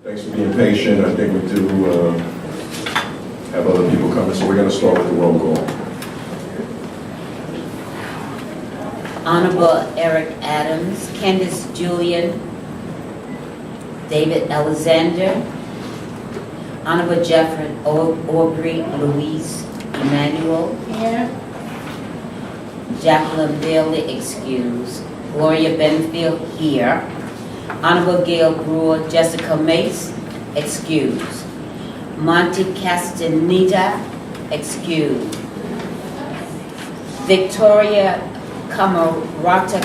Thanks for being patient. I think we do have other people coming, so we're going to start with the roll call. Honorable Eric Adams, Candace Julian, David Alexander, Honorable Jeffrey Aubrey Louise Emmanuel, Here. Jacqueline Bailey, excused, Gloria Benfield, here, Honorable Gail Brewer, Jessica Mace, excused, Monty Castaneda, excused, Victoria Camarata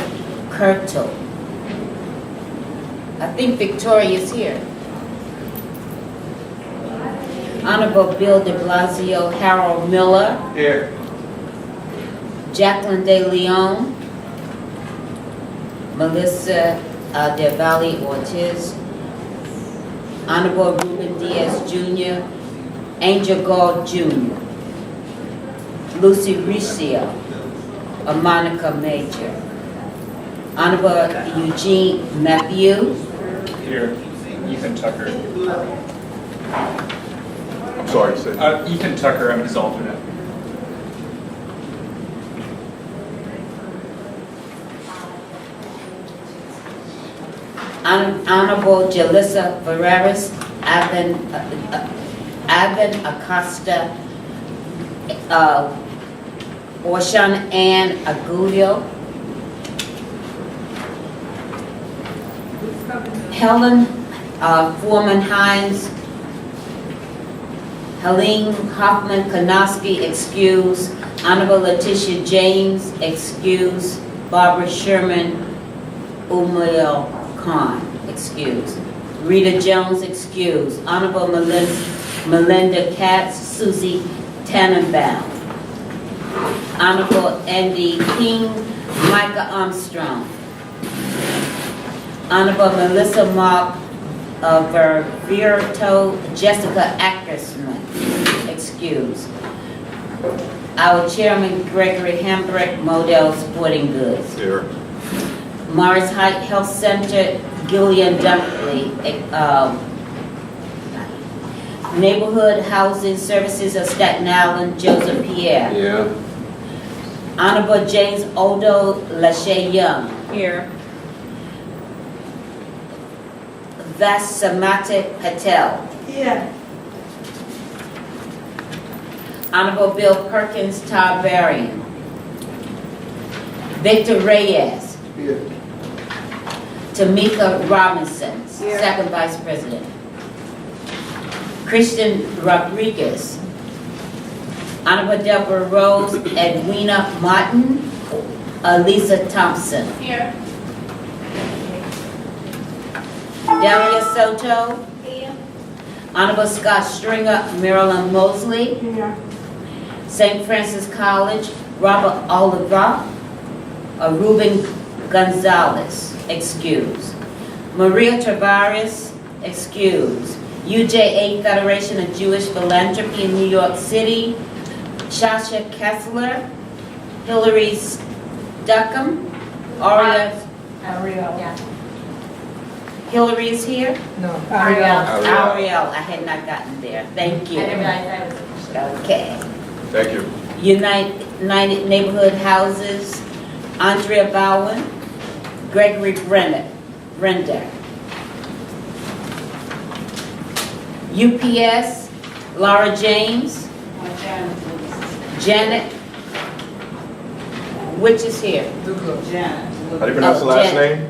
Curto. I think Victoria is here. Honorable Bill de Blasio, Harold Miller, Here. Jacqueline De Leon, Melissa Del Valle Ortiz, Honorable Ruben Diaz Jr., Angel Gall Jr., Lucy Riccio, Monica Major, Honorable Eugene Matthew, Here. Ethan Tucker. I'm sorry, say. Ethan Tucker, I'm his alternate. Honorable Jalissa Ferreras, Ivan Acosta, Orshan Ann Agulio, Helen Foreman Hines, Helene Hoffman Konoski, excuse, Honorable Letitia James, excuse, Barbara Sherman Umayel Khan, excuse, Rita Jones, excuse, Honorable Melinda Katz, Susie Tannenbaum, Honorable Andy King, Micah Armstrong, Honorable Melissa Mark Vervierto, Jessica Ackersman, excuse. Our Chairman Gregory Hambrick, Model Sporting Goods. Here. Morris Heights Health Center, Gillian Dunkley. Neighborhood Housing Services of Staten Island, Joseph Pierre. Yeah. Honorable James Odo Lachey Young. Here. Vasamati Patel. Here. Honorable Bill Perkins Tarbarian. Victor Reyes. Here. Tamika Robinson, Here. Second Vice President. Christian Rodriguez. Honorable Deborah Rose, Edwina Martin, Lisa Thompson. Here. Daria Soto. Here. Honorable Scott Stringer, Marilyn Mosley. Here. St. Francis College, Robert Oliver, Ruben Gonzalez, excuse. Maria Tavares, excuse. UJA Federation of Jewish Philanthropy in New York City, Shasha Kessler, Hillary Stuckham, Ariel. Ariel. Hillary is here? No. Ariel, Ariel. I had not gotten there. Thank you. I didn't realize that was. Okay. Thank you. United Neighborhood Houses, Andrea Bowen, Gregory Brenda. UPS, Laura James, Janet, which is here? How do you pronounce the last name?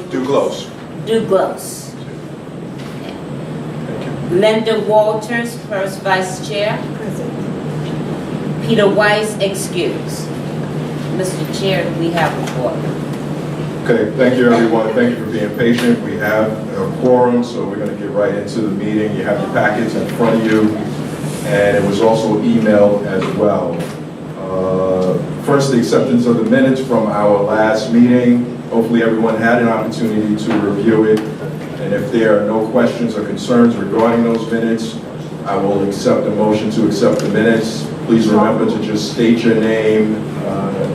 Douglas. Douglas. Thank you. Linda Walters, First Vice Chair. Peter Weiss, excuse. Mr. Chair, we have a quorum. Okay, thank you, everyone. Thank you for being patient. We have a quorum, so we're going to get right into the meeting. You have the packets in front of you, and it was also emailed as well. First, the acceptance of the minutes from our last meeting. Hopefully, everyone had an opportunity to review it, and if there are no questions or concerns regarding those minutes, I will accept a motion to accept the minutes. Please remember to just state your name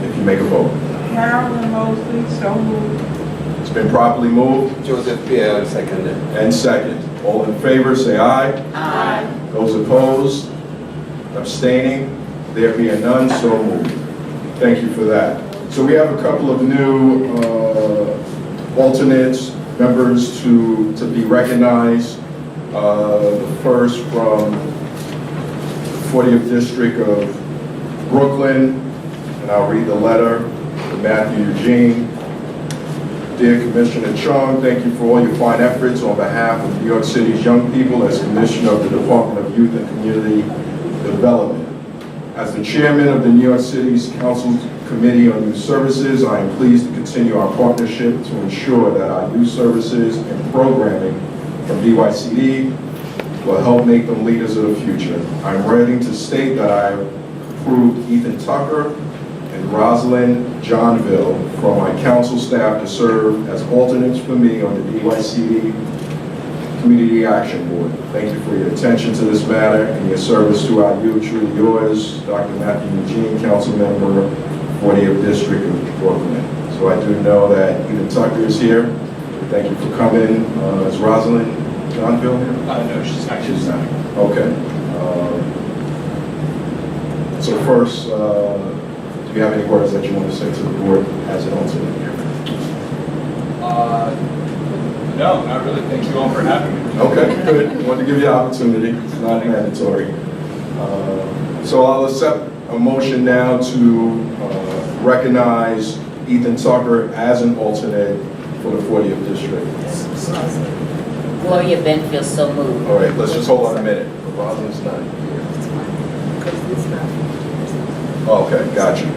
if you make a vote. Carolyn Mosley, so moved. It's been properly moved Joseph Pierre, seconded. and second. All in favor, say aye. Aye. Those opposed, abstaining, there being none, so moved. Thank you for that. So we have a couple of new alternates, members to be recognized. The first from 40th District of Brooklyn, and I'll read the letter to Matthew Eugene. Dear Commissioner Chung, thank you for all your fine efforts on behalf of New York City's young people as Commissioner of the Department of Youth and Community Development. As the Chairman of the New York City's Council Committee on Youth Services, I am pleased to continue our partnership to ensure that our youth services and programming from DYCD will help make them leaders of the future. I'm ready to state that I approved Ethan Tucker and Rosalind Johnville from my council staff to serve as alternates for me on the DYCD Community Action Board. Thank you for your attention to this matter and your service to our youth. Truly yours, Dr. Matthew Eugene, Council Member, 40th District of Brooklyn. So I do know that Ethan Tucker is here. Thank you for coming. Is Rosalind Johnville here? No, she's not. She's not. Okay. So first, do you have any words that you want to say to the board as an alternate here? No, not really. Thank you all for having me. Okay, good. Wanted to give you the opportunity. It's not mandatory. So I'll accept a motion now to recognize Ethan Tucker as an alternate for the 40th District. Gloria Benfield, so moved. All right, let's just hold on a minute. Rosalind's not here. Okay, got you.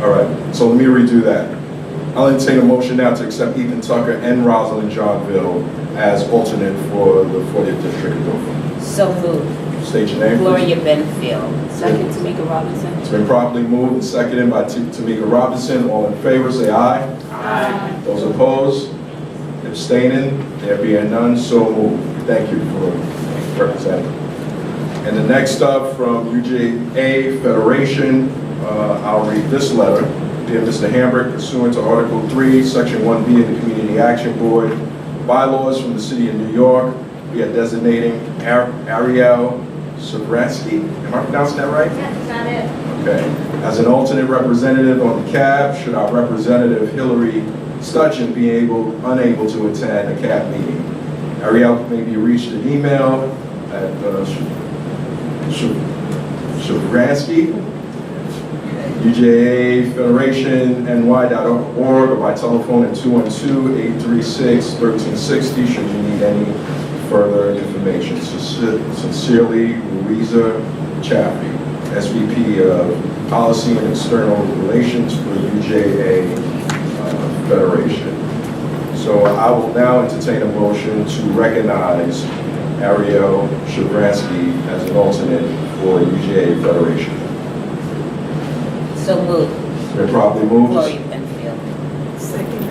All right, so let me redo that. I'll entertain a motion now to accept Ethan Tucker and Rosalind Johnville as alternate for the 40th District of Brooklyn. So moved. State your name, please. Gloria Benfield. Second, Tamika Robinson. It's been properly moved and seconded by Tamika Robinson. All in favor, say aye. Aye. Those opposed, abstaining, there being none, so moved. Thank you for representing. And the next up from UJA Federation, I'll read this letter. Dear Mr. Hambrick, pursuant to Article 3, Section 1B of the Community Action Board bylaws from the City of New York, we are designating Ariel Sobransky, am I pronouncing that right? Yes, got it. Okay. As an alternate representative on the CAB, should our representative Hillary Stutchin be unable to attend a CAB meeting. Ariel may be reached an email at Sobransky, UJA Federation NY.org, or by telephone at 212-836-1360 should you need any further information. Sincerely, Louisa Chaffee, SVP of Policy and External Relations for UJA Federation. So I will now entertain a motion to recognize Ariel Shabransky as an alternate for UJA Federation. So moved. It's been properly moved. Gloria Benfield. Second,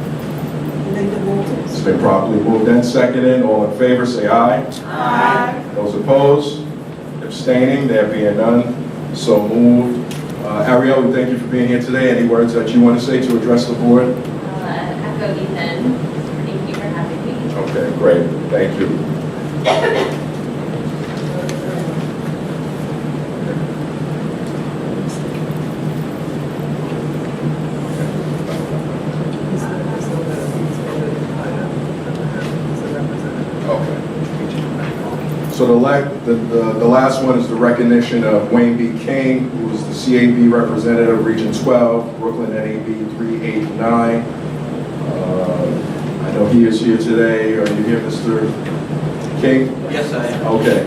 Linda Moulton. It's been properly moved and seconded. All in favor, say aye. Aye. Those opposed, abstaining, there being none, so moved. Ariel, we thank you for being here today. Any words that you want to say to address the board? Echo Ethan. Thank you for having me. Okay, great. Thank you. Okay. So the last one is the recognition of Wayne B. King, who is the CAB representative, Region 12, Brooklyn NAB 389. I know he is here today. Are you here, Mr. King? Yes, I am. Okay.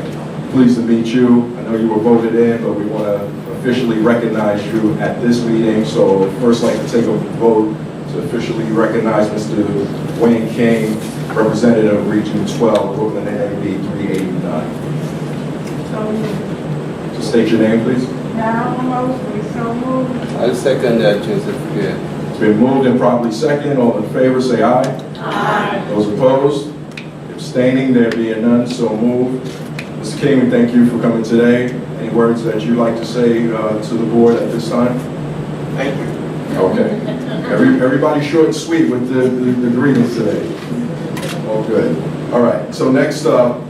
Pleased to meet you. I know you were voted in, but we want to officially recognize you at this meeting. So first, I'd like to take a vote to officially recognize Mr. Wayne King, Representative Region 12, Brooklyn NAB 389. So state your name, please. Now, Mosley, so moved. I'll second that, Joseph. Yeah. It's been moved and properly second. All in favor, say aye. Aye. Those opposed? Abstaining, there being none, so moved. Mr. King, we thank you for coming today. Any words that you'd like to say to the board at this time? Thank you. Okay. Everybody short and sweet with the greetings today. All good. All right, so next up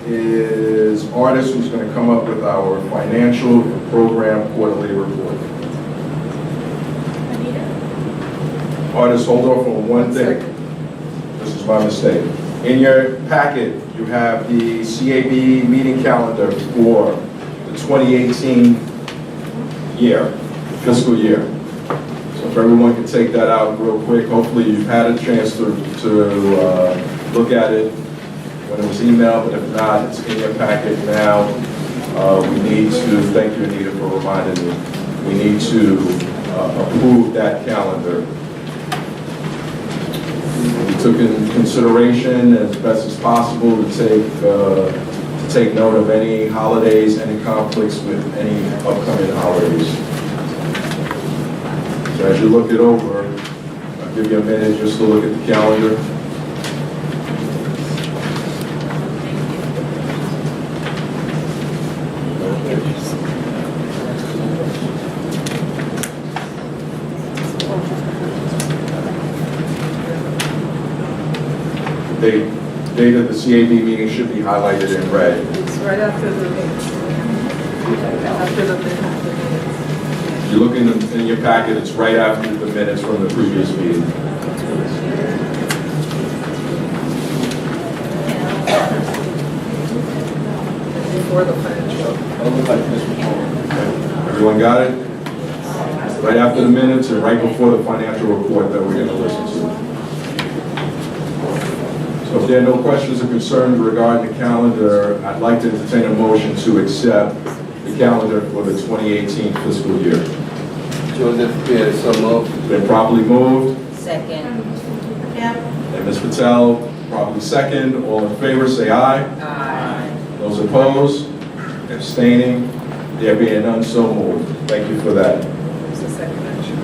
is Artis, who's going to come up with our financial and program quarterly report. Artis, hold off on one thing. This is my mistake. In your packet, you have the CAB meeting calendar for the 2018 year, fiscal year. So if everyone can take that out real quick, hopefully you've had a chance to look at it when it was emailed, but if not, it's in your packet now. We need to, thank you Anita for reminding me, we need to approve that calendar. We took in consideration as best as possible to take note of any holidays, any conflicts with any upcoming holidays. So as you look it over, I'll give you a minute just to look at the calendar. Date of the CAB meeting should be highlighted in red. It's right after the minutes. After the minutes. You look in your packet, it's right after the minutes from the previous meeting. Before the financial. Everyone got it? Right after the minutes and right before the financial report that we're going to listen to. So if there are no questions or concerns regarding the calendar, I'd like to entertain a motion to accept the calendar for the 2018 fiscal year. Joseph Pierce, so moved. Been properly moved, Second. and Ms. Patel, properly second. All in favor, say aye. Aye. Those opposed, abstaining, there being none, so moved. Thank you for that. It's the second action.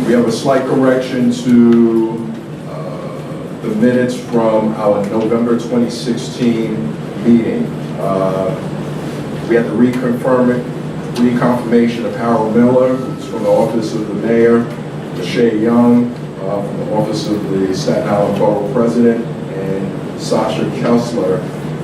We have a slight correction to the minutes from our November 2016 meeting. We had the reconfirmation of Harold Miller, who's from the Office of the Mayor, Lachey Young, from the Office of the Staten Island Borough President, and Sasha Kessler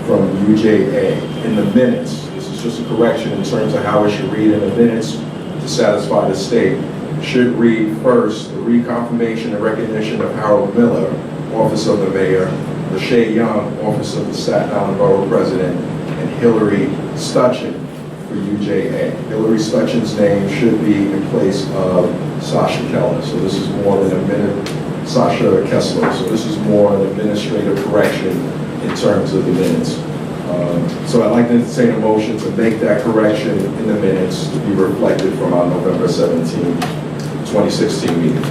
from UJA. In the minutes, this is just a correction in terms of how it should read in the minutes to satisfy the state. Should read first, the reconfirmation and recognition of Harold Miller, Office of the Mayor, Lachey Young, Office of the Staten Island Borough President, and Hillary Stutchin for UJA. Hillary Stutchin's name should be in place of Sasha Keller. So this is more than a minute, Sasha Kessler. So this is more an administrative correction in terms of the minutes. So I'd like to entertain a motion to make that correction in the minutes to be reflected from our November 17, 2016 meeting.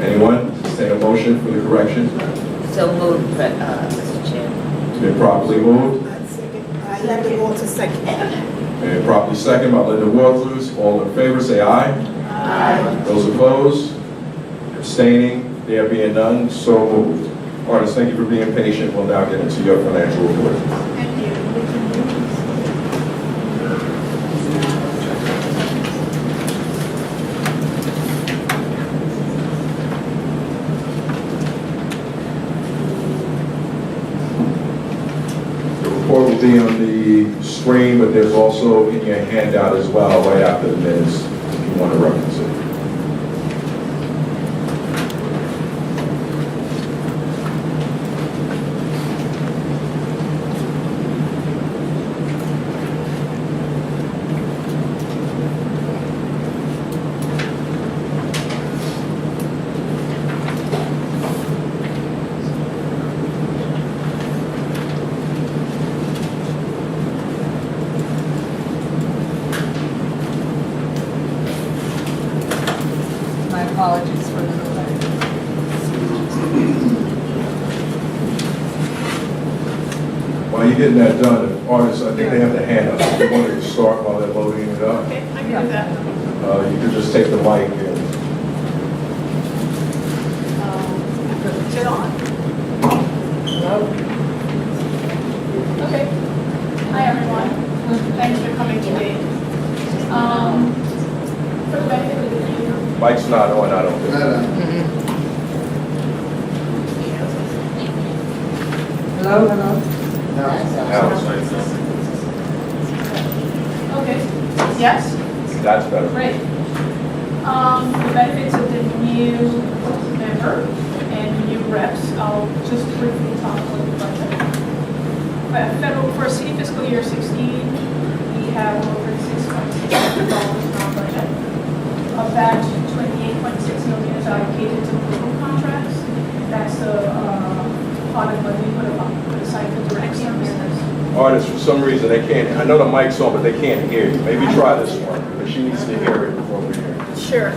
Anyone? Entertain a motion for the correction? So moved, Mr. Chair. It's been properly moved. I let the go to second. And properly second by Linda Walters. All in favor, say aye. Aye. Those opposed? Abstaining? There being none, so moved. Artists, thank you for being patient. We'll now get into your financial report. Thank you. The report will be on the screen, but there's also in your handout as well, right after the minutes, if you want to reference it. My apologies for the delay. While you're getting that done, artists, I think they have the hand up. If you wanted to start while they're loading it up, Okay, I can do that. you could just take the mic and Put it on. Hello? Okay. Hi, everyone. Thanks for coming today. For the benefit of the community. Mike's not on, I don't think. Hello, hello. Okay, yes, That's better. great. The benefits of the new member and new reps, I'll just briefly talk about the budget. For city fiscal year 16, we have over $6.6 million in our budget. Of that, $28.6 million is allocated to local contracts. That's the part of money put aside for direct services. Artists, for some reason, they can't, I know the mic's on, but they can't hear you. Maybe try this one, but she needs to hear it before we hear it. Sure.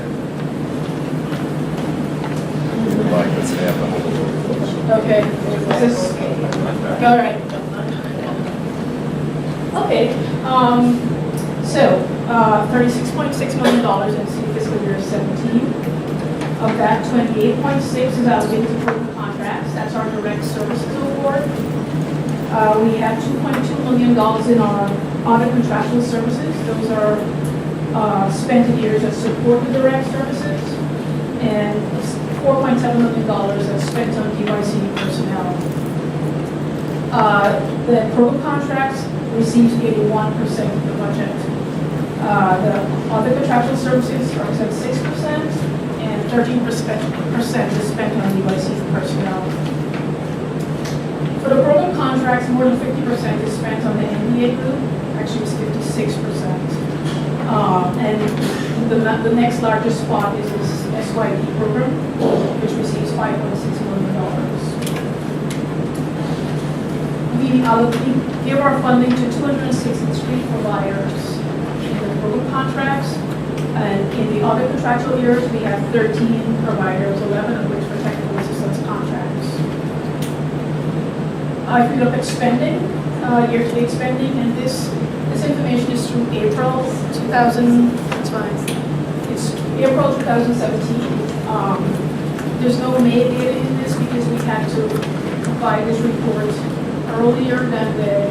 The mic doesn't have the whole. Okay. Is this, all right. Okay, so, $36.6 million in city fiscal year 17. Of that, 28.6 is allocated to program contracts. That's our direct services award. We have $2.2 million in our audit contractual services. Those are spent in years that support the direct services. And $4.7 million that's spent on DYCD personnel. The program contracts receives 81% of the budget. The other contractual services represent 6%, and 13% is spent on DYCD personnel. For the program contracts, more than 50% is spent on the NBA group. Actually, it's 56%. And the next largest spot is this SYD program, which receives $5.6 million. We give our funding to 263 providers in the program contracts, and in the other contractual years, we have 13 providers, 11 of which are technical assistance contracts. If you look at spending, year-to-date spending, and this information is through April 2000. It's fine. It's April 2017. There's no May data in this because we had to provide this report earlier than the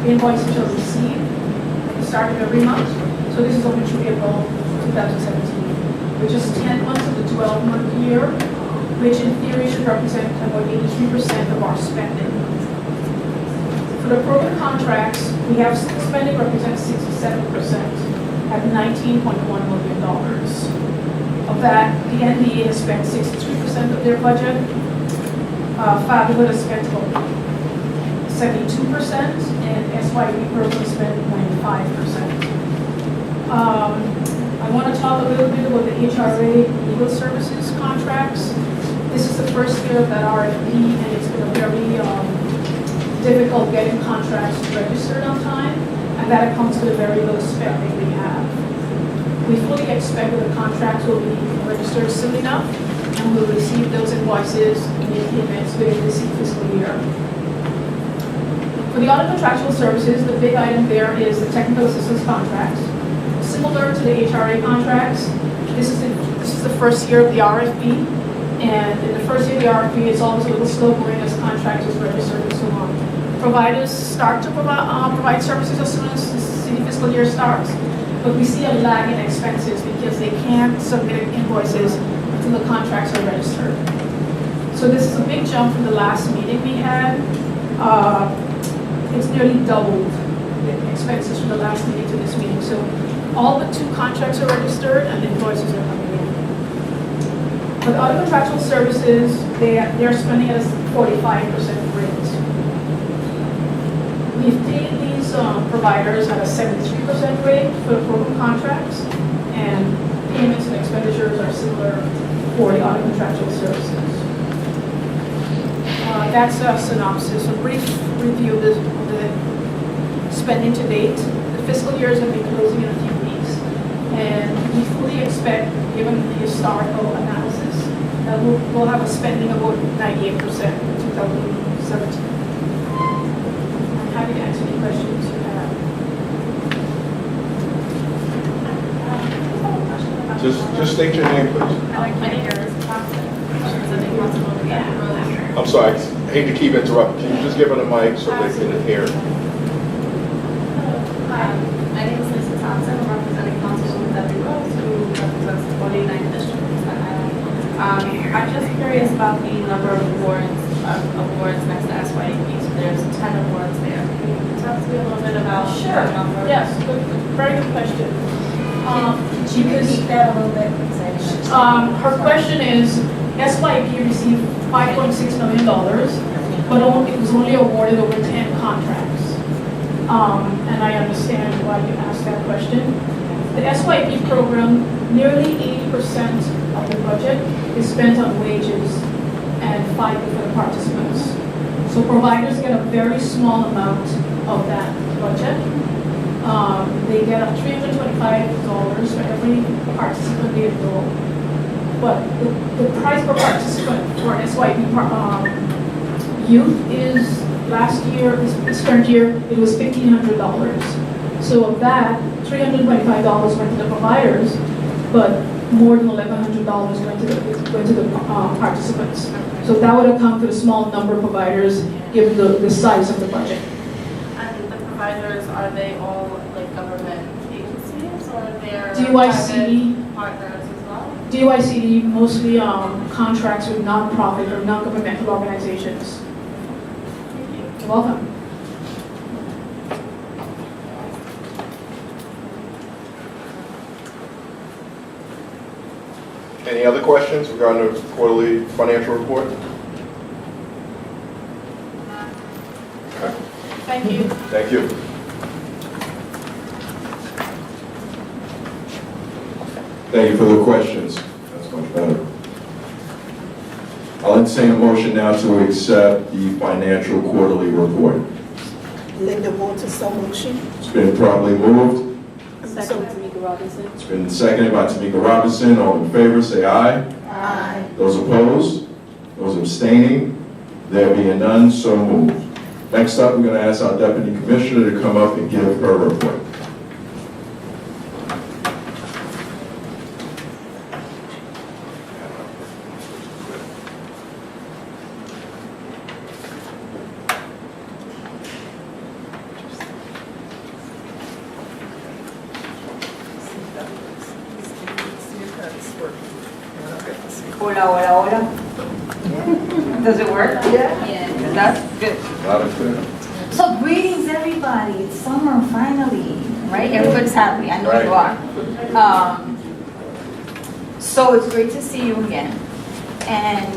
invoices are received at the start of every month. So this is only through April 2017, which is 10 months of the 12-month year, which in theory should represent about 83% of our spending. For the program contracts, we have spending represents 67% at $19.1 million. Of that, the NBA has spent 63% of their budget. Fatherhood has spent about 72%, and SYD program spent 95%. I want to talk a little bit about the HRA legal services contracts. This is the first year of that RFP, and it's been a very difficult getting contracts registered on time, and that accounts for the very low spending we have. We fully expect that the contracts will be registered soon enough, and we'll receive those invoices and payments within this fiscal year. For the audit contractual services, the big item there is the technical assistance contracts. Similar to the HRA contracts, this is the first year of the RFP, and in the first year of the RFP, it's always a little slow going as contracts is registered and so on. Providers start to provide services as soon as the city fiscal year starts, but we see a lag in expenses because they can't submit invoices until the contracts are registered. So this is a big jump from the last meeting we had. It's nearly doubled the expenses from the last meeting to this meeting. So all but 2 contracts are registered and invoices are coming in. For the other contractual services, they're spending at a 45% rate. We've paid these providers at a 73% rate for the program contracts, and payments and expenditures are similar for the other contractual services. That's a synopsis, a brief review of the spending to date. The fiscal year is going to be closing in a few weeks, and we fully expect, given the historical analysis, that we'll have a spending of about 98% in 2017. I'm happy to answer any questions you have. Just state your name, please. I like my ears. I'm sorry, I hate to keep interrupting. Can you just give her the mic so they can hear? Yes, very good question. Could you repeat that a little bit? Because I didn't understand. Her question is, SYP received $5.6 million, but it was only awarded over 10 contracts. And I understand why you asked that question. The SYP program, nearly 80% of the budget is spent on wages and FICA for the participants. So providers get a very small amount of that budget. They get $325 for every participant they enroll. But the price per participant for an SYP youth is this current year, it was $1,500. So of that, $325 went to the providers, but more than $1,100 went to the participants. So that would account for the small number of providers given the size of the budget. And the providers, are they all like government agencies or they're DYCD. private partners as well? DYCD mostly contracts with nonprofit or non-governmental organizations. You're welcome. Any other questions regarding the quarterly financial report? Okay. Thank you. Thank you. Thank you for the questions. That's much better. I'll entertain a motion now to accept the financial quarterly report. Linda Walters, so motion. It's been properly moved. Second, Tamika Robinson. It's been seconded by Tamika Robinson. All in favor, say aye. Aye. Those opposed? Those abstaining? There being none, so moved. Next up, we're going to ask our Deputy Commissioner to come up and give her report. Hola, hola, hola. Does it work? Yeah. That's good. Loud and clear. So greetings, everybody. It's summer finally, right? Everybody's happy. I know you are. So it's great to see you again. And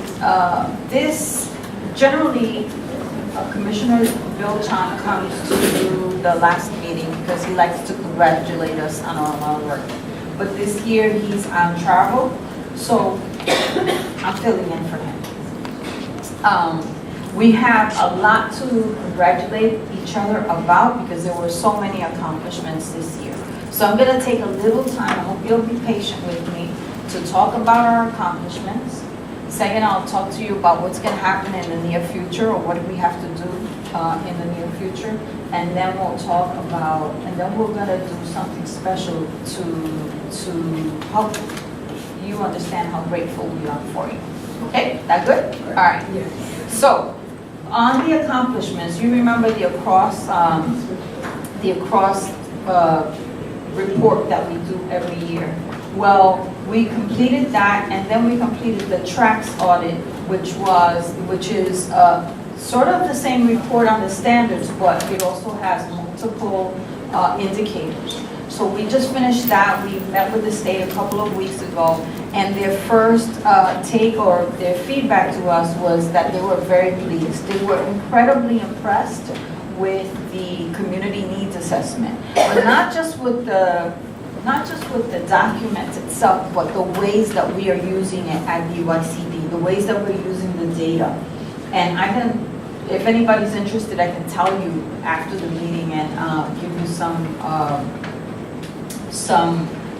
this, generally, Commissioner Bill Chan comes to the last meeting because he likes to congratulate us on all our work. But this year he's on travel, so I'm filling in for him. We have a lot to congratulate each other about because there were so many accomplishments this year. So I'm going to take a little time, I hope you'll be patient with me, to talk about our accomplishments. Second, I'll talk to you about what's going to happen in the near future or what do we have to do in the near future. And then we'll talk about, and then we're going to do something special to help you understand how grateful we are for you. Okay, that good? All right. So, on the accomplishments, you remember the across report that we do every year. Well, we completed that, and then we completed the tracks audit, which is sort of the same report on the standards, but it also has multiple indicators. So we just finished that. We met with the state a couple of weeks ago, and their first take or their feedback to us was that they were very pleased. They were incredibly impressed with the community needs assessment, but not just with the document itself, but the ways that we are using it at DYCD, the ways that we're using the data. And I can, if anybody's interested, I can tell you after the meeting and give you some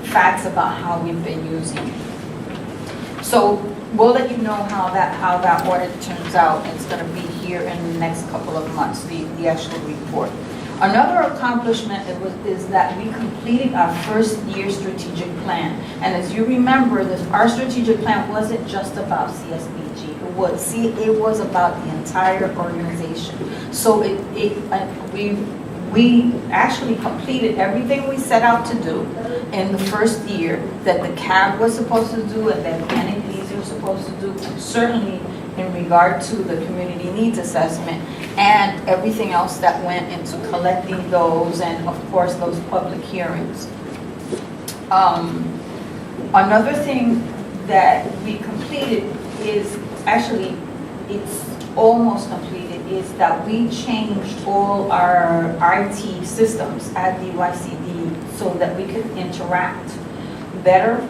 facts about how we've been using it. So we'll let you know how that audit turns out. It's going to be here in the next couple of months, the actual report. Another accomplishment is that we completed our first year strategic plan. And as you remember, our strategic plan wasn't just about CSBG. It was about the entire organization. So we actually completed everything we set out to do in the first year that the CAB was supposed to do and that NAPs were supposed to do, certainly in regard to the community needs assessment. and everything else that went into collecting those, and of course, those public hearings. Another thing that we completed is, actually, it's almost completed, is that we changed all our IT systems at DYCD so that we could interact better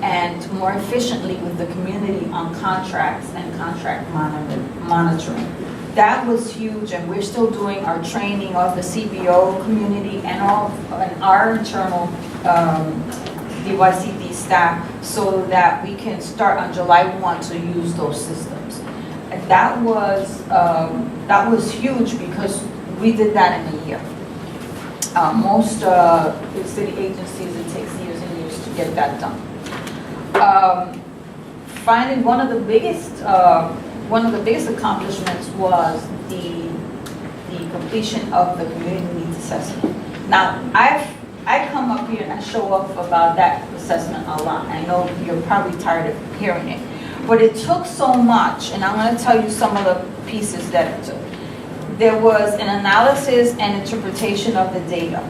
and more efficiently with the community on contracts and contract monitoring. That was huge, and we're still doing our training of the CBO community and our internal DYCD staff so that we can start on July 1 to use those systems. And that was huge because we did that in a year. Most city agencies, it takes years and years to get that done. Finally, one of the biggest accomplishments was the completion of the community needs assessment. Now, I come up here and I show off about that assessment a lot. I know you're probably tired of hearing it, but it took so much, and I'm going to tell you some of the pieces that it took. There was an analysis and interpretation of the data.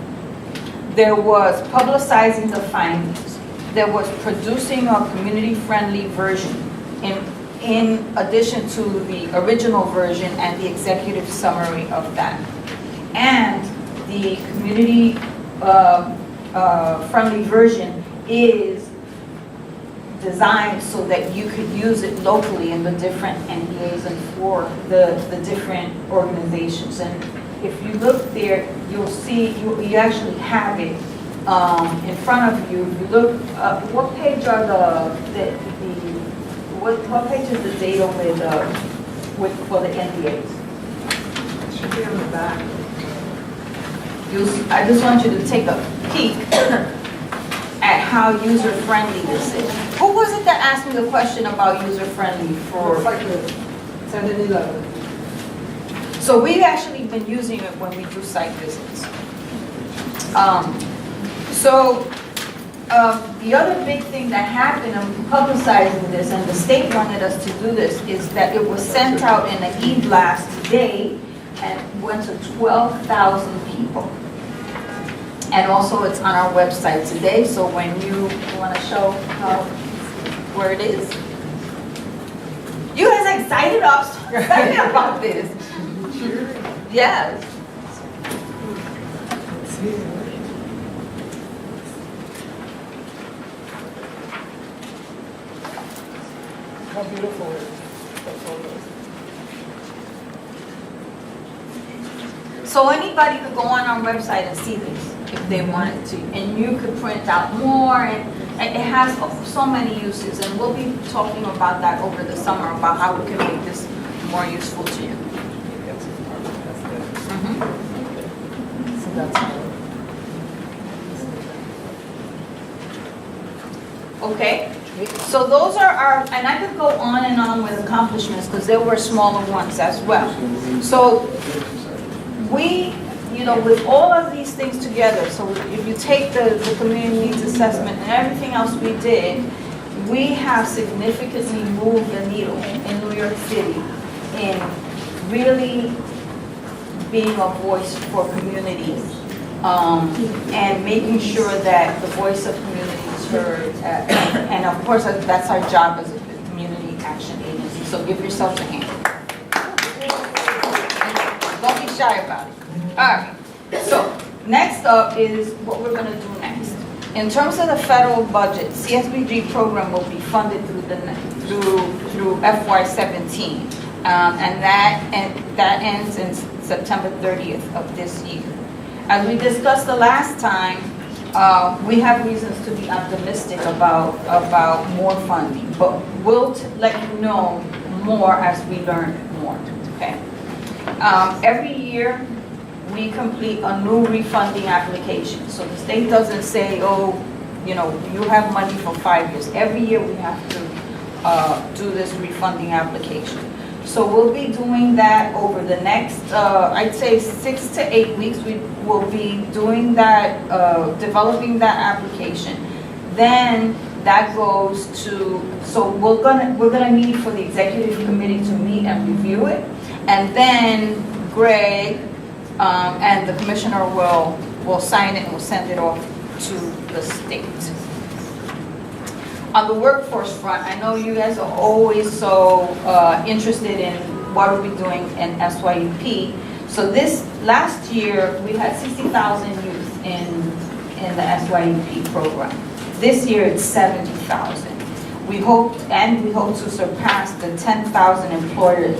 There was publicizing the findings. There was producing a community-friendly version in addition to the original version and the executive summary of that. And the community friendly version is designed so that you could use it locally in the different NDAs and for the different organizations. And if you look there, you'll see, you actually have it in front of you. If you look, what page are what page is the data with for the NDAs? It should be on the back. I just want you to take a peek at how user-friendly this is. Who was it that asked me the question about user-friendly for? 10 and 11. So we've actually been using it when we do site visits. The other big thing that happened in publicizing this, and the state wanted us to do this, is that it was sent out in an e-blast today and went to 12,000 people. And also it's on our website today, so when you want to show where it is. You guys are excited about this? Yes. How beautiful it is. So anybody could go on our website and see this if they wanted to, and you could print out more, and it has so many uses, and we'll be talking about that over the summer about how we can make this more useful to you. So that's how. Okay, so those are our, and I could go on and on with accomplishments because there were smaller ones as well. So we, with all of these things together, so if you take the community needs assessment and everything else we did, we have significantly moved the needle in New York City in really being a voice for communities and making sure that the voice of community is heard. And of course, that's our job as a community action agency. So give yourselves a hand. Don't be shy about it. All right. So next up is what we're going to do next. In terms of the federal budget, CSBG program will be funded through FY17, and that ends in September 30th of this year. As we discussed the last time, we have reasons to be optimistic about more funding, but we'll let you know more as we learn more. Okay. Every year, we complete a new refunding application. So the state doesn't say, oh, you have money for 5 years. Every year we have to do this refunding application. So we'll be doing that over the next, I'd say 6 to 8 weeks. We will be doing that, developing that application. Then that goes to, so we're gonna need for the executive committee to meet and review it, and then Greg, and the commissioner will sign it and will send it off to the state. On the workforce front, I know you guys are always so interested in what are we doing in SYUP. So this last year, we had 60,000 youth in the SYUP program. This year, it's 70,000. We hope to surpass the 10,000 employer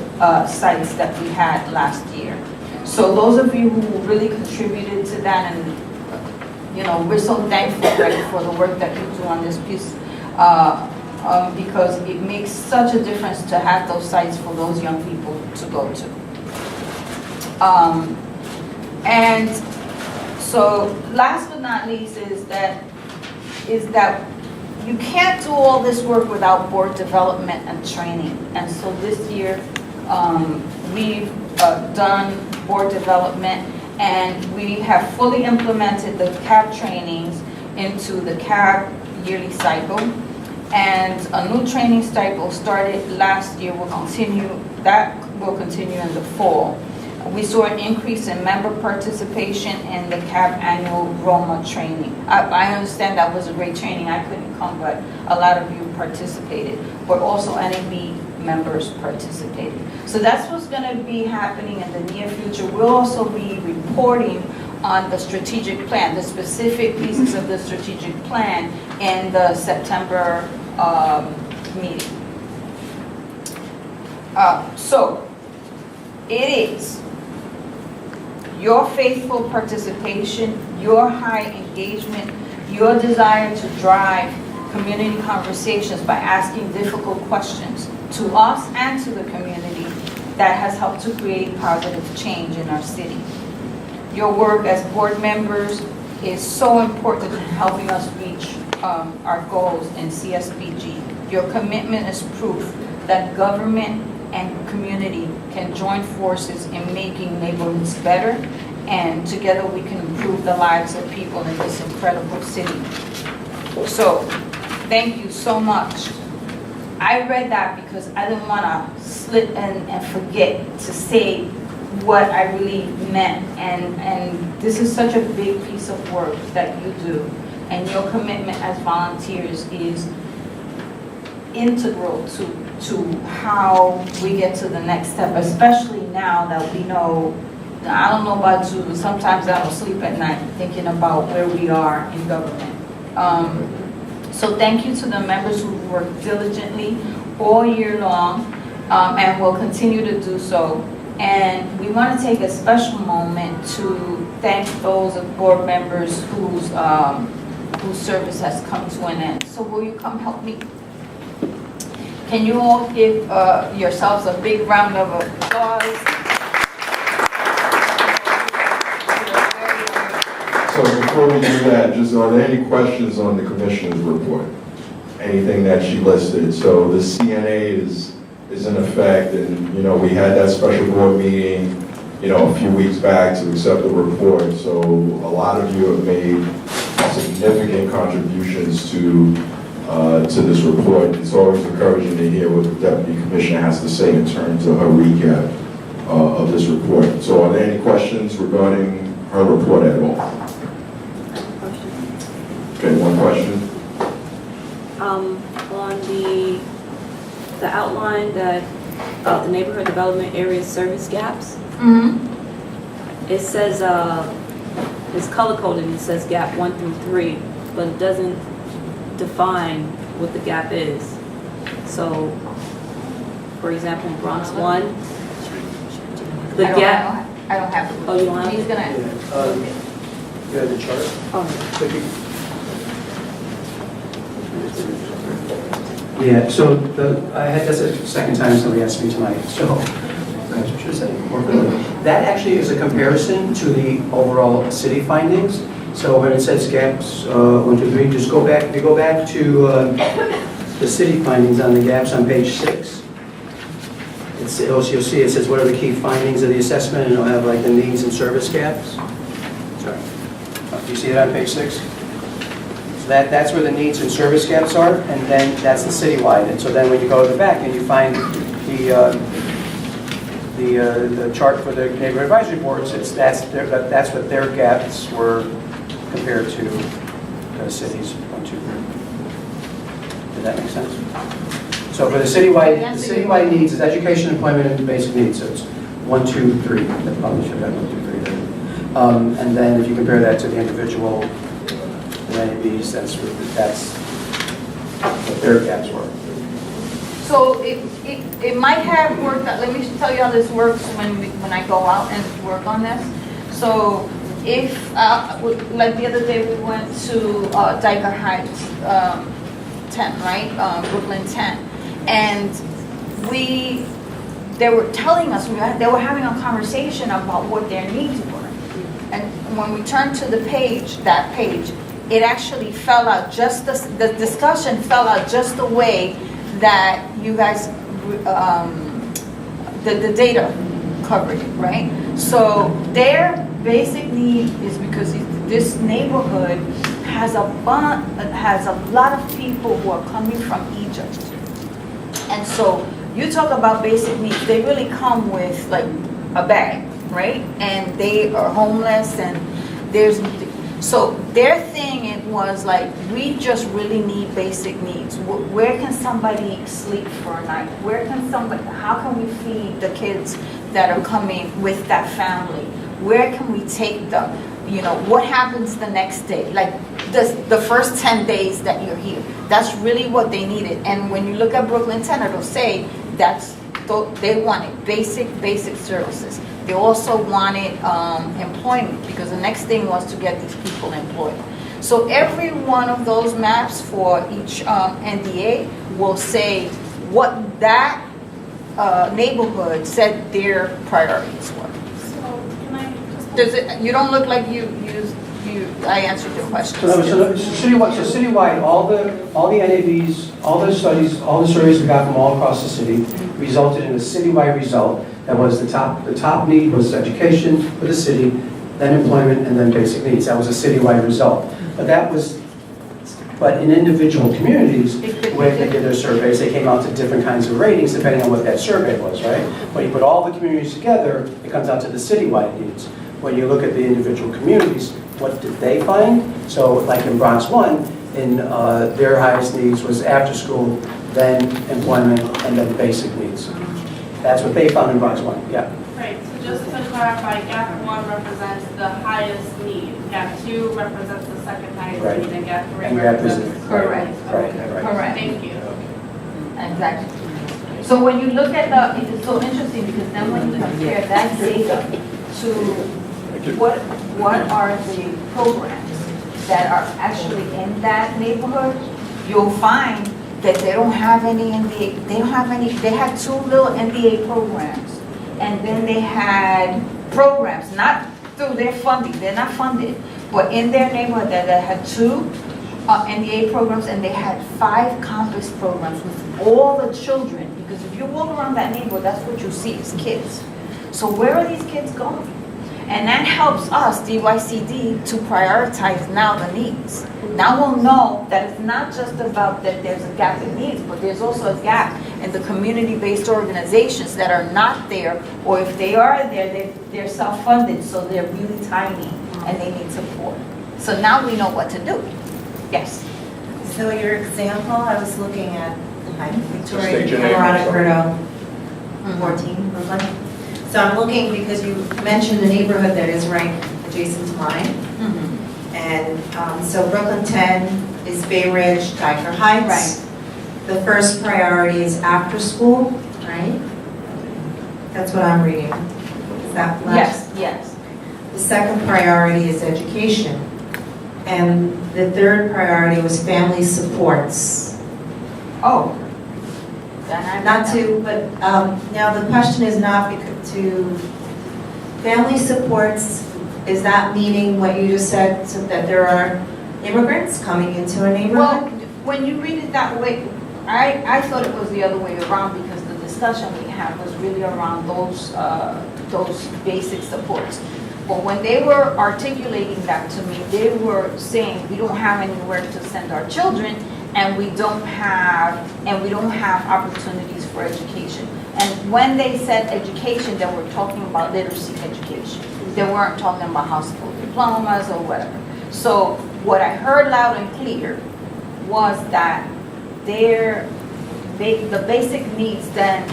sites that we had last year. So those of you who really contributed to that, and we're so thankful, Greg, for the work that you do on this piece, because it makes such a difference to have those sites for those young people to go to. And so last but not least is that you can't do all this work without board development and training. And so this year, we've done board development, and we have fully implemented the CAB trainings into the CAB yearly cycle. And a new training cycle started last year will continue in the fall. We saw an increase in member participation in the CAB annual Roma training. I understand that was a great training. I couldn't come, but a lot of you participated. But also NAB members participated. So that's what's going to be happening in the near future. We'll also be reporting on the strategic plan, the specific pieces of the strategic plan in the September meeting. So it is your faithful participation, your high engagement, your desire to drive community conversations by asking difficult questions to us and to the community that has helped to create positive change in our city. Your work as board members is so important in helping us reach our goals in CSBG. Your commitment is proof that government and community can join forces in making neighborhoods better, and together we can improve the lives of people in this incredible city. So, thank you so much. I read that because I didn't want to slip and forget to say what I really meant, and this is such a big piece of work that you do, and your commitment as volunteers is integral to how we get to the next step, especially now that we know, I don't know about you, but sometimes I don't sleep at night thinking about where we are in government. So thank you to the members who worked diligently all year long, and will continue to do so. And we want to take a special moment to thank those board members whose service has come to an end. So will you come help me? Can you all give yourselves a big round of applause? So before we do that, just are there any questions on the commissioner's report? Anything that she listed? So the CNA is in effect, and we had that special board meeting a few weeks back to accept the report. So a lot of you have made significant contributions to this report. It's always encouraging to hear what the Deputy Commissioner has to say in terms of her recap of this report. So are there any questions regarding her report at all? Okay, one question. On the outline that the neighborhood development area service gaps, it says it's color coded. It says gap 1 through 3, but it doesn't define what the gap is. So, for example, Bronx 1, the gap. I don't have it. Oh, you don't have it? He's gonna. You have the chart? Oh. Yeah, so that's the second time somebody asked me tonight, so I should say more clearly. That actually is a comparison to the overall city findings. So when it says gaps 1, 2, 3, just go back. We go back to the city findings on the gaps on page 6. You'll see it says what are the key findings of the assessment, and it'll have like the needs and service gaps. Sorry, do you see it on page 6? That's where the needs and service gaps are, and then that's the citywide. And so then when you go to the back and you find the chart for the neighborhood advisory boards, that's what their gaps were compared to cities, 1, 2, 3. Did that make sense? So for the citywide needs is education, employment, and basic needs. So it's 1, 2, 3. That probably should have 1, 2, 3 there. And then if you compare that to the individual NABs, that's what their gaps were. So it might have worked out, let me tell you how this works when I go out and work on this. So if, like the other day, we went to Dyker Heights 10, right? Brooklyn 10. And they were telling us, they were having a conversation about what their needs were. And when we turned to the page, that page, it actually fell out the discussion fell out just the way that you guys, the data covered it, right? So their basic need is because this neighborhood has a lot of people who are coming from Egypt. And so you talk about basic needs, they really come with like a bag, right? And they are homeless and so their thing, it was like, we just really need basic needs. Where can somebody sleep for a night? How can we feed the kids that are coming with that family? Where can we take them? You know, what happens the next day? Like the first 10 days that you're here. That's really what they needed. And when you look at Brooklyn 10, it'll say they wanted basic services. They also wanted employment, because the next thing was to get these people employed. So every one of those maps for each NDA will say what that neighborhood said their priorities were. So can I just? You don't look like I answered your question. So citywide, all the NABs, all the studies, all the surveys we got from all across the city resulted in a citywide result. That was the top need was education for the city, then employment, and then basic needs. That was a citywide result. But in individual communities, where they did their surveys, they came out to different kinds of ratings depending on what that survey was, right? When you put all the communities together, it comes out to the citywide needs. When you look at the individual communities, what did they find? So like in Bronx 1, their highest needs was after school, then employment, and then basic needs. That's what they found in Bronx 1, yeah. Right, so just to clarify, gap 1 represents the highest need, gap 2 represents the second highest Right. need, and gap 3 And gap is- represents. Correct. Right. Correct. Thank you. Exactly. So when you look at it's so interesting, because then when you compare that data to what are the programs that are actually in that neighborhood, you'll find that they don't have any NDA, they had 2 little NDA programs. And then they had programs, not through their funding, they're not funded, but in their neighborhood that they had 2 NDA programs, and they had 5 campus programs with all the children. Because if you walk around that neighborhood, that's what you see is kids. So where are these kids going? And that helps us, DYCD, to prioritize now the needs. Now we'll know that it's not just about that there's a gap in needs, but there's also a gap in the community-based organizations that are not there, or if they are there, they're self-funded, so they're really tiny and they need support. So now we know what to do. Yes. So your example, I was looking at Victoria, State your name, Colorado, I'm sorry. Curto, 14, Brooklyn. So I'm looking because you mentioned the neighborhood that is right adjacent to mine. And so Brooklyn 10 is Bay Ridge, Dyker Heights. Right. The first priority is after school, right? That's what I'm reading. Is that last? Yes. The second priority is education. And the third priority was family supports. Oh. Not to, but now the question is not to family supports, is that meaning what you just said, so that there are immigrants coming into a Well, neighborhood? when you read it that way, I thought it was the other way around, because the discussion we had was really around those basic supports. But when they were articulating that to me, they were saying we don't have anywhere to send our children, and we don't have opportunities for education. And when they said education, they were talking about literacy education. They weren't talking about high school diplomas or whatever. So what I heard loud and clear was that the basic needs then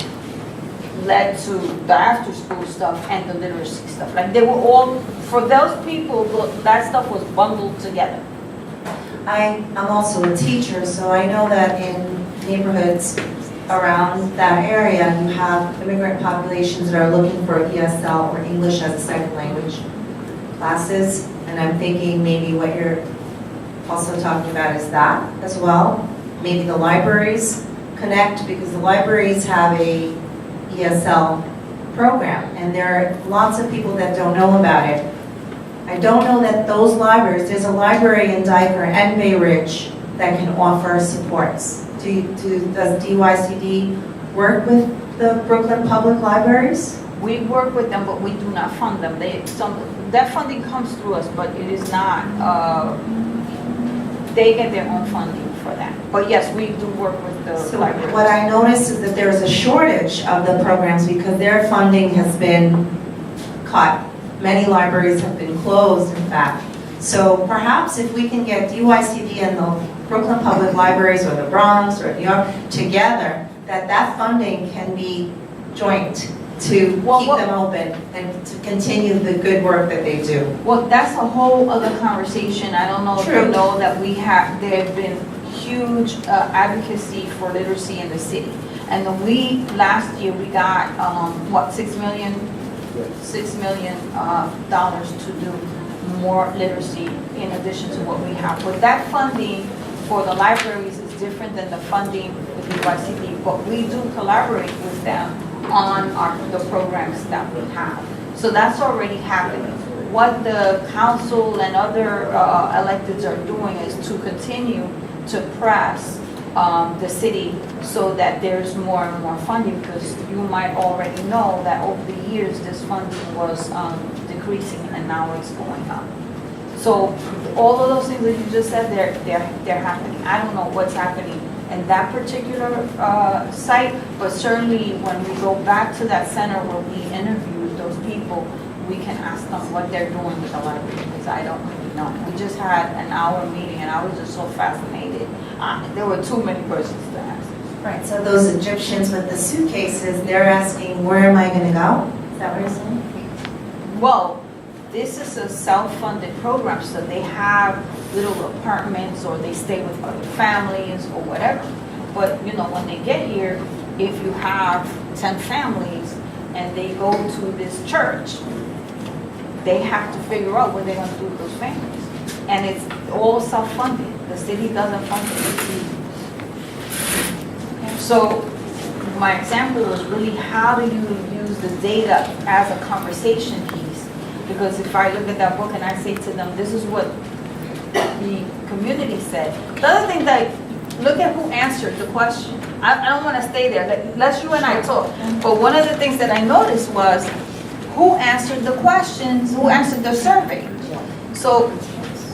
led to the after-school stuff and the literacy stuff. Like they were all, for those people, that stuff was bundled together. I'm also a teacher, so I know that in neighborhoods around that area, you have immigrant populations that are looking for ESL or English as a second language classes. And I'm thinking maybe what you're also talking about is that as well. Maybe the libraries connect, because the libraries have a ESL program, and there are lots of people that don't know about it. I don't know that those libraries, there's a library in Dyker and Bay Ridge that can offer supports. Does DYCD work with the Brooklyn Public Libraries? We work with them, but we do not fund them. That funding comes through us, but it is not, they get their own funding for that. But yes, we do work with the So libraries. what I noticed is that there's a shortage of the programs because their funding has been cut. Many libraries have been closed, in fact. So perhaps if we can get DYCD and the Brooklyn Public Libraries or the Bronx or New York together, that funding can be joint to keep them open and to continue the good work that they do. Well, that's a whole other conversation. I don't know if True. you know that there have been huge advocacy for literacy in the city. And last year, we got, $6 million dollars to do more literacy in addition to what we have. But that funding for the libraries is different than the funding with DYCD, but we do collaborate with them on the programs that we have. So that's already happening. What the council and other electeds are doing is to continue to press the city so that there's more and more funding, because you might already know that over the years this funding was decreasing and now it's going up. So all of those things that you just said, they're happening. I don't know what's happening in that particular site, but certainly when we go back to that center where we interviewed those people, we can ask them what they're doing with the library, because I don't really know. We just had an hour meeting and I was just so fascinated. There were too many questions to ask. Right, so those Egyptians with the suitcases, they're asking, where am I going to go? Is that what you're saying? Well, this is a self-funded program, so they have little apartments or they stay with other families or whatever. But, when they get here, if you have 10 families and they go to this church, they have to figure out what they're going to do with those families. And it's all self-funded. The city doesn't fund it. So my example was really, how do you use the data as a conversation piece? Because if I look at that book and I say to them, this is what the community said. The other thing that, look at who answered the question. I don't want to stay there. Let's you and I talk. But one of the things that I noticed was who answered the questions, who answered the survey. So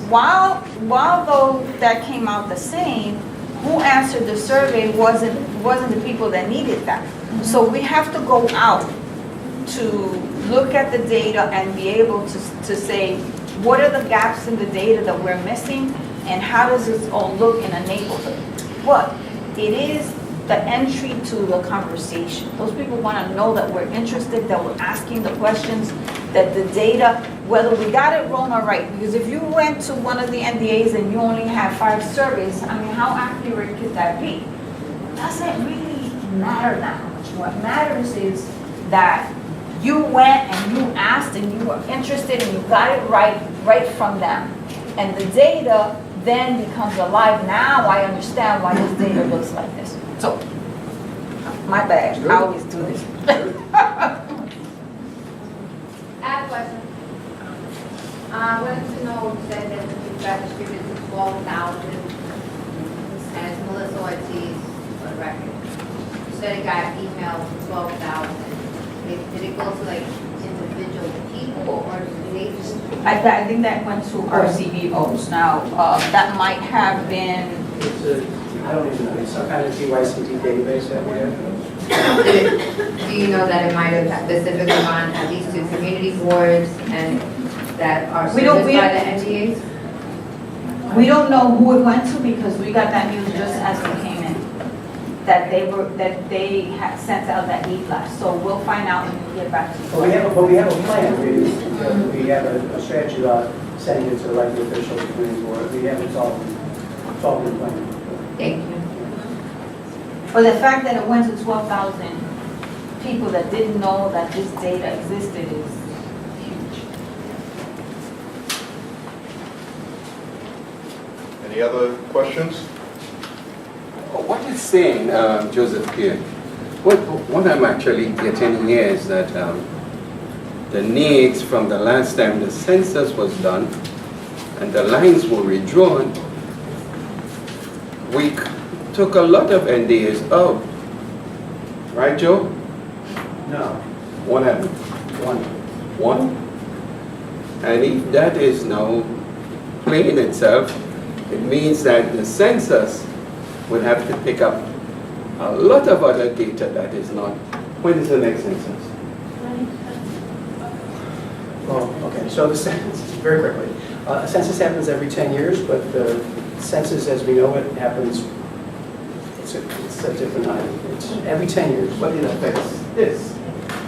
while though that came out the same, who answered the survey wasn't the people that needed that. So we have to go out to look at the data and be able to say, what are the gaps in the data that we're missing, and how does this all look in a neighborhood? What? It is the entry to the conversation. Those people want to know that we're interested, that we're asking the questions, that the data, whether we got it wrong or right. Because if you went to one of the NDAs and you only had 5 surveys, I mean, how accurate could that be? Doesn't really matter that much. What matters is that you went and you asked and you were interested and you got it right from them. And the data then becomes alive. Now I understand why this data looks like this. So, my bad, I always do this. I have a question. I wanted to know, you said that you got distributed to 12,000, and it's Melissa Ortiz on record. You said it got emailed to 12,000. Did it go to like individual people or did they just? I think that went to our CBOs. Now, that might have been, I don't even know, it's some kind of DYCD database that we have. Do you know that it might have specifically gone at least to community boards and that are We don't- serviced by the NDAs? We don't know who it went to because we got that news just as we came in. That they had sent out that e-blast. So we'll find out and we'll get back to you. But we have a plan. We have a strategy about sending it to the elected officials, community board. We have it all in plan. Thank you. But the fact that it went to 12,000 people that didn't know that this data existed is huge. Any other questions? What it's saying, Joseph here, what I'm actually getting here is that the needs from the last time the census was done and the lines were redrawn, we took a lot of NDAs out. Right, Joe? No, What happened? One? And if that is now playing itself, it means that the census would have to pick up a lot of other data that is not. When is the next census? Well, okay, so the census, very quickly. A census happens every 10 years, but the census as we know it happens, it's a different item. It's every 10 years. What it affects this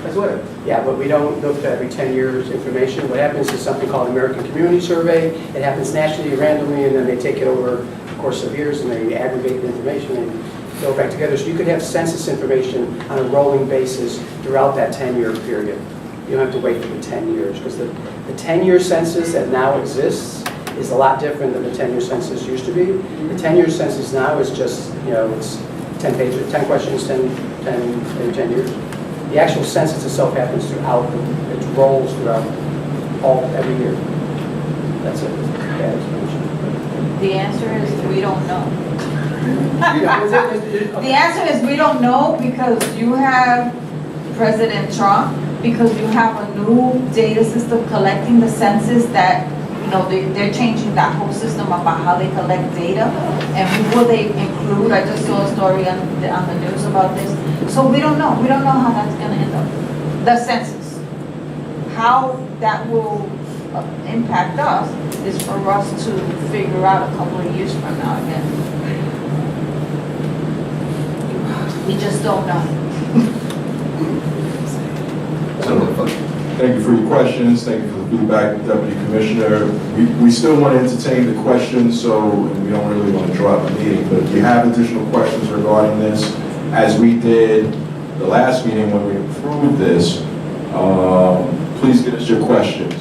as well. Yeah, but we don't look at every 10 years information. What happens is something called American Community Survey. It happens nationally, randomly, and then they take it over the course of years and they aggregate the information and go back together. So you could have census information on a rolling basis throughout that 10-year period. You don't have to wait for the 10 years because the 10-year census that now exists is a lot different than the 10-year census used to be. The 10-year census now is just, it's 10 pages, 10 questions, 10 years. The actual census itself happens throughout, it rolls throughout every year. That's it. Bad explanation. The answer is we don't know. The answer is we don't know because you have President Trump, because you have a new data system collecting the census that, they're changing that whole system about how they collect data. And who will they include? I just saw a story on the news about this. So we don't know. We don't know how that's going to end up. The census. How that will impact us is for us to figure out a couple of years from now again. We just don't know. Thank you for your questions. Thank you for the feedback, Deputy Commissioner. We still want to entertain the questions, so we don't really want to draw out the meeting, but if you have additional questions regarding this, as we did the last meeting when we approved this, please get us your questions.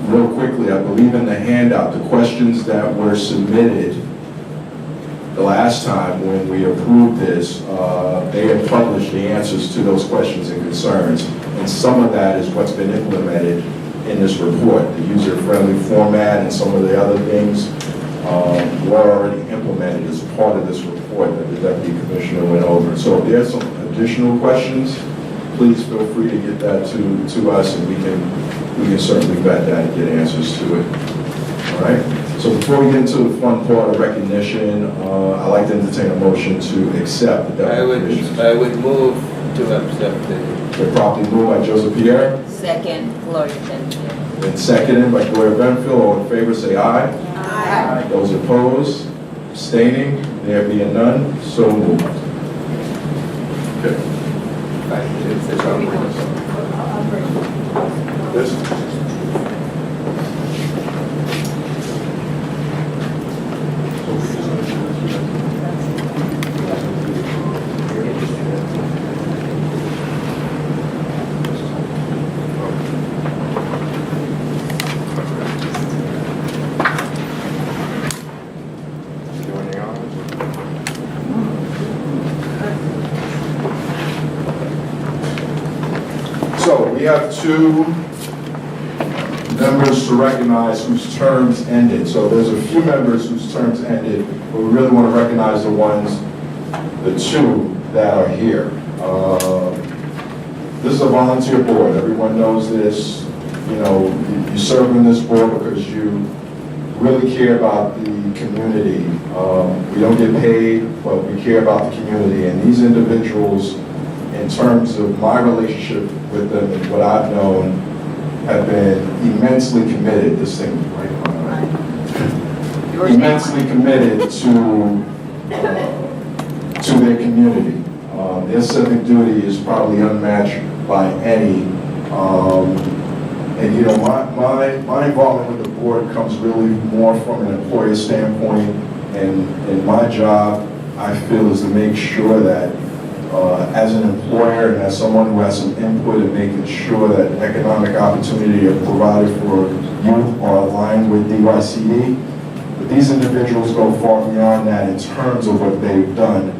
Real quickly, I believe in the handout, the questions that were submitted the last time when we approved this, they had published the answers to those questions and concerns. And some of that is what's been implemented in this report. The user-friendly format and some of the other things were already implemented as part of this report that the Deputy Commissioner went over. So if there's some additional questions, please feel free to get that to us and we can certainly vet that and get answers to it. All right? So before we get into the fun part of recognition, I'd like to entertain a motion to accept the Deputy Commissioner. I would move to accept it. Been properly moved by Joseph Pierre, Second, Gloria Benfield. and seconded by Gloria Benfield. All in favor, say aye. Aye. Those opposed, abstaining, there being none, so moved. Okay. This- So we have two members to recognize whose terms ended. So there's a few members whose terms ended, but we really want to recognize the two that are here. This is a volunteer board. Everyone knows this. You serve on this board because you really care about the community. We don't get paid, but we care about the community. And these individuals, in terms of my relationship with them and what I've known, have been immensely committed. This thing, right? Immensely committed to their community. Their civic duty is probably unmatched by any. And you know, my involvement with the board comes really more from an employer standpoint, and my job, I feel, is to make sure that as an employer and as someone who has some input in making sure that economic opportunity are provided for youth are aligned with DYCD. But these individuals go far beyond that in terms of what they've done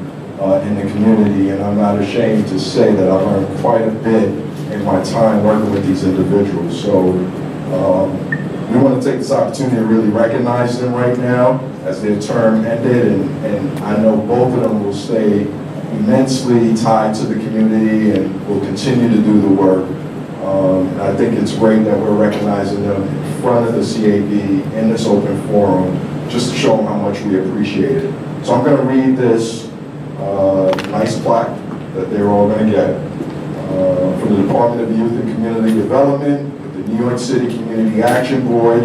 in the community, and I'm not ashamed to say that I learned quite a bit in my time working with these individuals. So we want to take this opportunity to really recognize them right now as their term ended, and I know both of them will stay immensely tied to the community and will continue to do the work. I think it's great that we're recognizing them in front of the CAB in this open forum, just to show them how much we appreciate it. So I'm going to read this nice plaque that they're all going to get from the Department of Youth and Community Development with the New York City Community Action Board.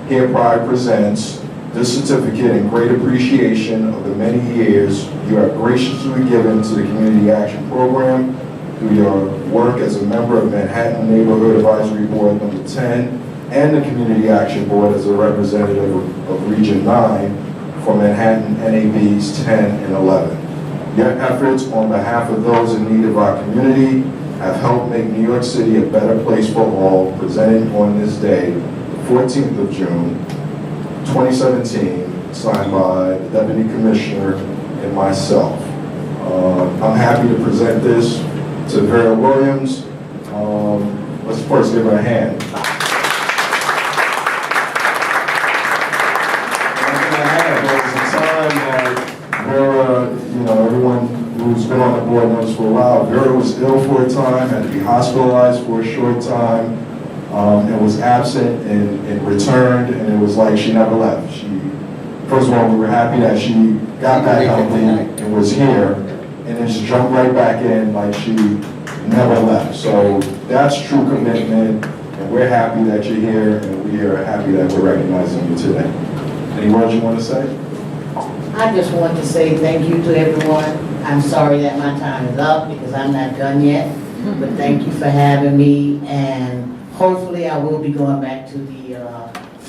Hereby presents this certificate in great appreciation of the many years you have graciously given to the Community Action Program through your work as a member of Manhattan Neighborhood Advisory Board number 10 and the Community Action Board as a representative of Region 9 for Manhattan NABs 10 and 11. Your efforts on behalf of those in need of our community have helped make New York City a better place for all, presented on this day, the 14th of June, 2017, signed by the Deputy Commissioner and myself. I'm happy to present this to Vera Williams. Let's first give her a hand. There was a time that Vera, you know, everyone who's been on the board knows for a while, Vera was ill for a time, had to be hospitalized for a short time, and was absent and returned, and it was like she never left. First of all, we were happy that she got back healthy and was here, and then just jumped right back in like she never left. So that's true commitment, and we're happy that you're here, and we are happy that we're recognizing you today. Any words you want to say? I just want to say thank you to everyone. I'm sorry that my time is up because I'm not done yet, but thank you for having me, and hopefully I will be going back to the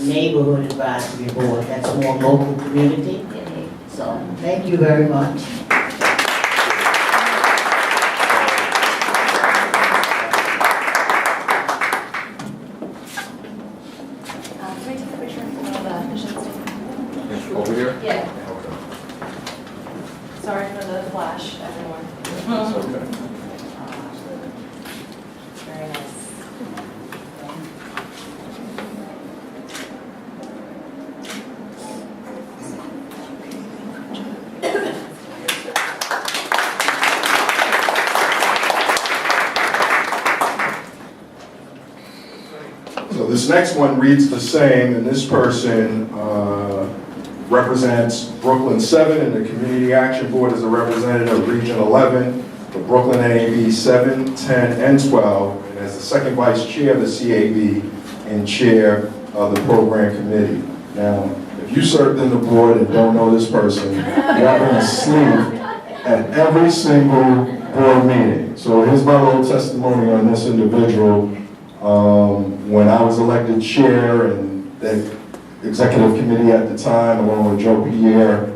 Neighborhood Advisory Board. That's more local community. So thank you very much. Can we take a picture of the mission statement? Over here? Yeah. Okay. Sorry for the flash, everyone. That's okay. Very nice. So this next one reads the same, and this person represents Brooklyn 7 and the Community Action Board as a representative of Region 11, the Brooklyn NAB 7, 10, and 12, and as the second vice chair of the CAB and chair of the program committee. Now, if you served in the board and don't know this person, you're going to sleep at every single board meeting. So here's my little testimony on this individual. When I was elected chair and the executive committee at the time, along with Joe Pierre,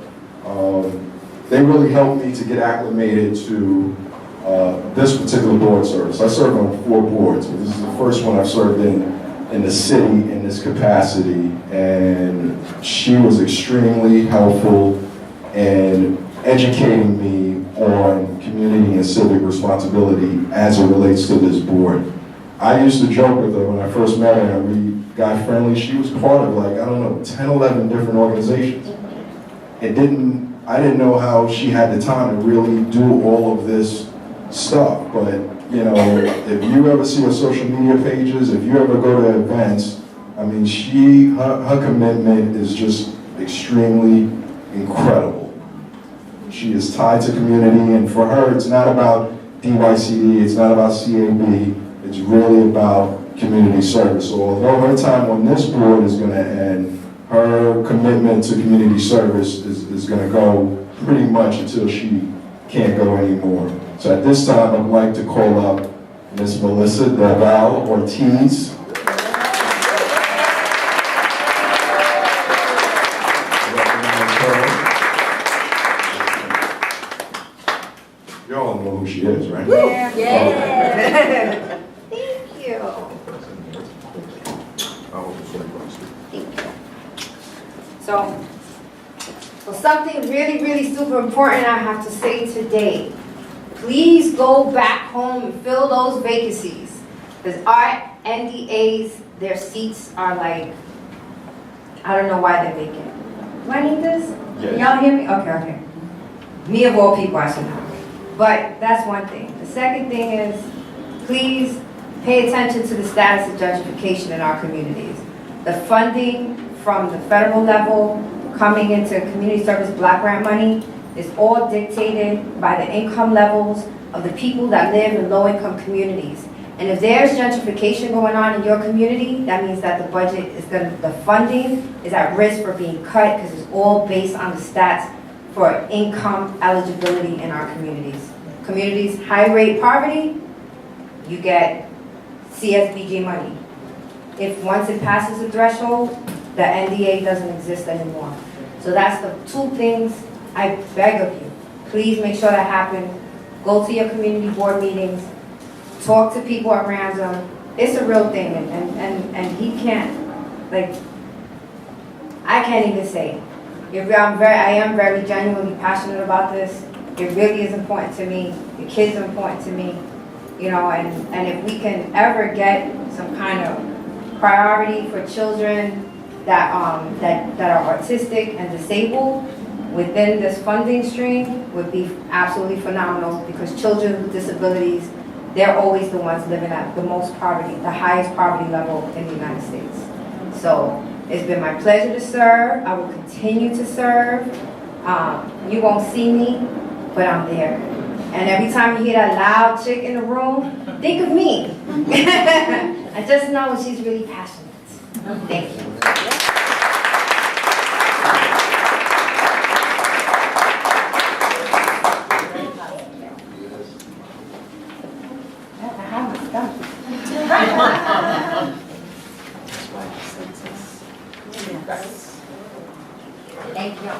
they really helped me to get acclimated to this particular board service. I served on 4 boards, but this is the first one I've served in the city in this capacity, and she was extremely helpful in educating me on community and civic responsibility as it relates to this board. I used to joke with her when I first met her, and we got friendly. She was part of, like, I don't know, 10, 11 different organizations. I didn't know how she had the time to really do all of this stuff, but, you know, if you ever see her social media pages, if you ever go to events, I mean, her commitment is just extremely incredible. She is tied to community, and for her, it's not about DYCD, it's not about CAB, it's really about community service. So although her time on this board is going to end, her commitment to community service is going to go pretty much until she can't go anymore. So at this time, I'd like to call up Miss Melissa Deval Ortiz. You all know who she is, right? Yeah. Yeah. Thank you. So something really, really super important I have to say today. Please go back home and fill those vacancies. Because our NDAs, their seats are like, I don't know why they're vacant. Do I need this? Yes. Y'all hear me? Okay. Me of all people, I should know. But that's one thing. The second thing is, please pay attention to the status of gentrification in our communities. The funding from the federal level coming into community service block grant money is all dictated by the income levels of the people that live in low-income communities. And if there's gentrification going on in your community, that means that the budget is the funding is at risk for being cut because it's all based on the stats for income eligibility in our communities. Communities, high rate poverty, you get CSBG money. If once it passes the threshold, the NDA doesn't exist anymore. So that's the two things I beg of you. Please make sure that happens. Go to your community board meetings, talk to people at Ransom. It's a real thing, and he can't, like, I can't even say. I am very genuinely passionate about this. It really is important to me. The kids are important to me, you know, and if we can ever get some kind of priority for children that are autistic and disabled within this funding stream would be absolutely phenomenal, because children with disabilities, they're always the ones living at the most poverty, the highest poverty level in the United States. So it's been my pleasure to serve. I will continue to serve. You won't see me, but I'm there. And every time you hear that loud chick in the room, think of me. I just know she's really passionate. Thank you. Thank you.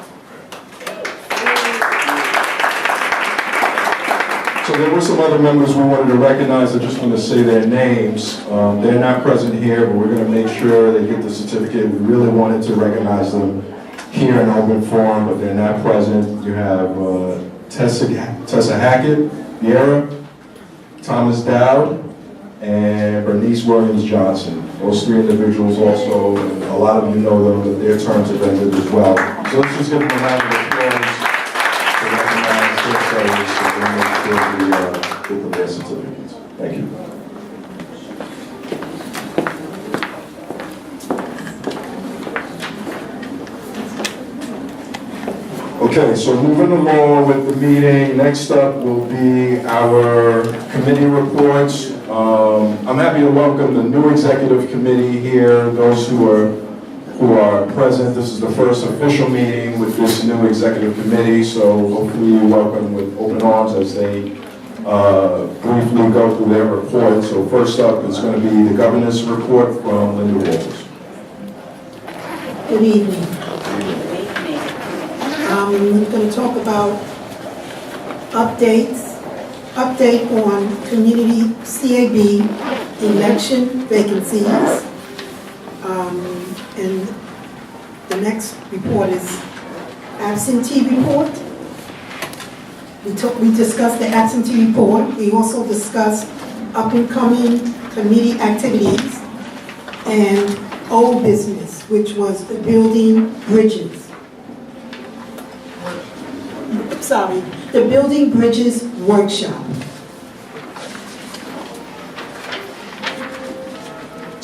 So there were some other members we wanted to recognize. I just want to say their names. They're not present here, but we're going to make sure they get the certificate. We really wanted to recognize them here in open forum, but they're not present. You have Tessa Hackett, Viera, Thomas Dowd, and Bernice Williams Johnson. Those three individuals also, and a lot of you know them, that their terms have ended as well. So let's just give them a round of applause to recognize their service, and then make sure we get them their certificates. Thank you. Okay, so moving along with the meeting, next up will be our committee reports. I'm happy to welcome the new executive committee here, those who are present. This is the first official meeting with this new executive committee, so hopefully you welcome with open arms as they briefly go through their report. So first up is going to be the governance report from Linda Walters. Good evening. I'm going to talk about update on community CAB election vacancies. And the next report is absentee report. We discussed the absentee report. We also discussed up and coming committee activities and old business, which was the building bridges. The Building Bridges Workshop.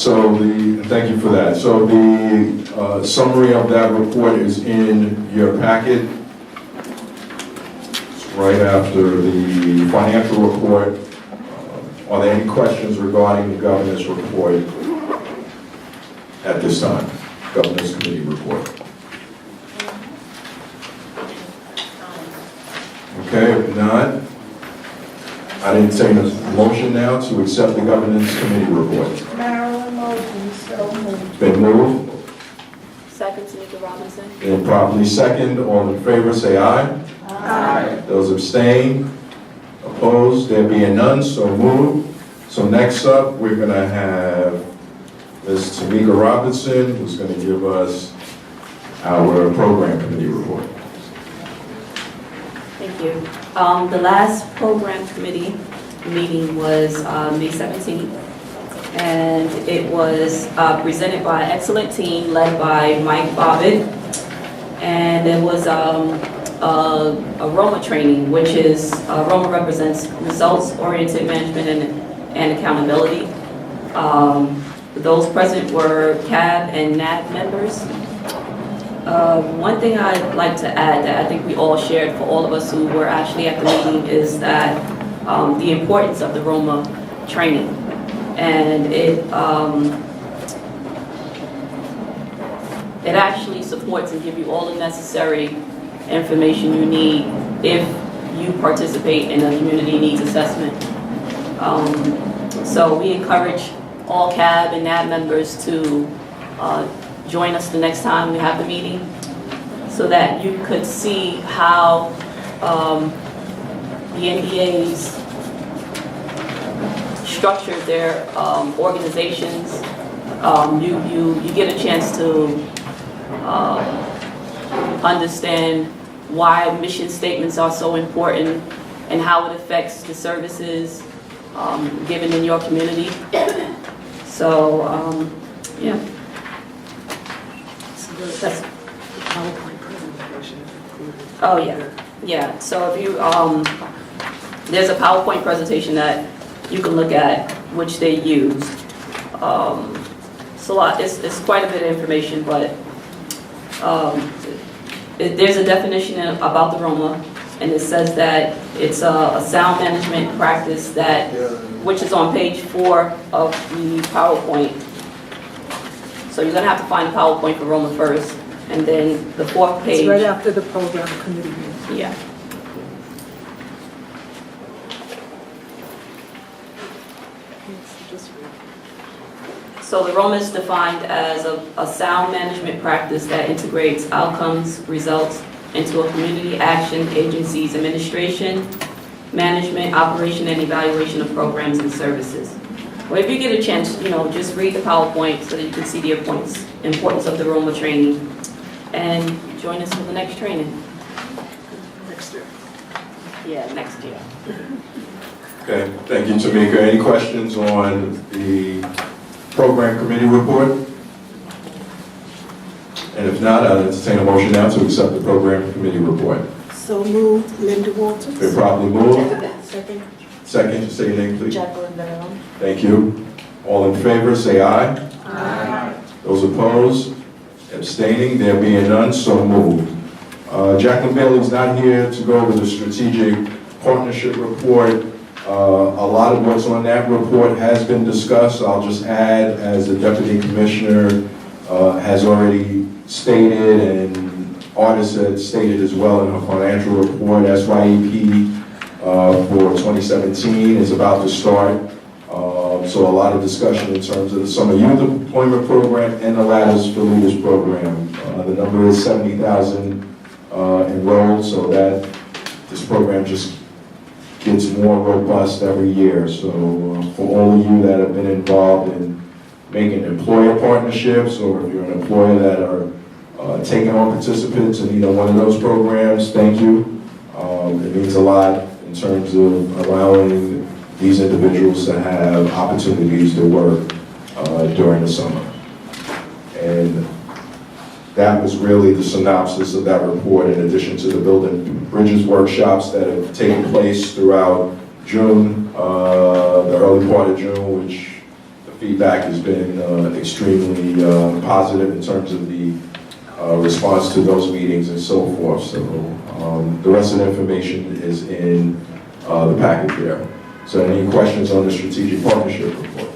Thank you for that. So the summary of that report is in your packet. It's right after the financial report. Are there any questions regarding the governance report at this time? Governance committee report. Okay, if not, I entertain a motion now to accept the governance committee report. Marilyn motion, so moved. It's been moved. Second, Tamika Robinson. Been properly second. All in favor, say aye. Aye. Those abstain? Opposed? There being none, so moved. So next up, we're going to have Ms. Tamika Robinson, who's going to give us our program committee report. Thank you. The last program committee meeting was May 17th, and it was presented by an excellent team led by Mike Bobbitt, and it was a Roma training, which is Roma represents results-oriented management and accountability. Those present were CAB and NAB members. One thing I'd like to add that I think we all shared for all of us who were actually at the meeting is that the importance of the Roma training. And it actually supports and gives you all the necessary information you need if you participate in a community needs assessment. So we encourage all CAB and NAB members to join us the next time we have the meeting so that you could see how the NDAs structure their organizations. You get a chance to understand why mission statements are so important and how it affects the services given in your community. So, yeah. That's, PowerPoint presentation included. oh yeah. So if you there's a PowerPoint presentation that you can look at, which they used. It's a lot. It's quite a bit of information, but there's a definition about the Roma, and it says that it's a sound management practice that, which is on page 4 of the PowerPoint. So you're gonna have to find the PowerPoint for Roma first, and then the 4th page. It's right after the program committee meeting. Yeah. So the Roma is defined as a sound management practice that integrates outcomes, results into a community action agency's administration, management, operation, and evaluation of programs and services. Well, if you get a chance, just read the PowerPoint so that you can see the importance of the Roma training, and join us for the next training. Next year. Yeah, next year. Okay, thank you, Tamika. Any questions on the program committee report? And if not, I'll entertain a motion now to accept the program committee report. So moved, Linda Walters. Been properly moved. Second. Second, just say your name, please. Jacqueline Brown. Thank you. All in favor, say aye. Aye. Those opposed? Abstaining? There being none, so moved. Jacqueline Bailey's not here to go over the strategic partnership report. A lot of what's on that report has been discussed. I'll just add, as the Deputy Commissioner has already stated, and Artis had stated as well in her financial report, SYEP for 2017 is about to start. So a lot of discussion in terms of the Summer Youth Employment Program and the Ladders for Leaders Program. The number is 70,000 enrolled, so that this program just gets more robust every year. So for all of you that have been involved in making employer partnerships, or if you're an employer that are taking on participants in either one of those programs, thank you. It means a lot in terms of allowing these individuals to have opportunities to work during the summer. And that was really the synopsis of that report, in addition to the Building Bridges workshops that have taken place throughout June, the early part of June, which the feedback has been extremely positive in terms of the response to those meetings and so forth. So the rest of the information is in the packet there. So any questions on the strategic partnership report?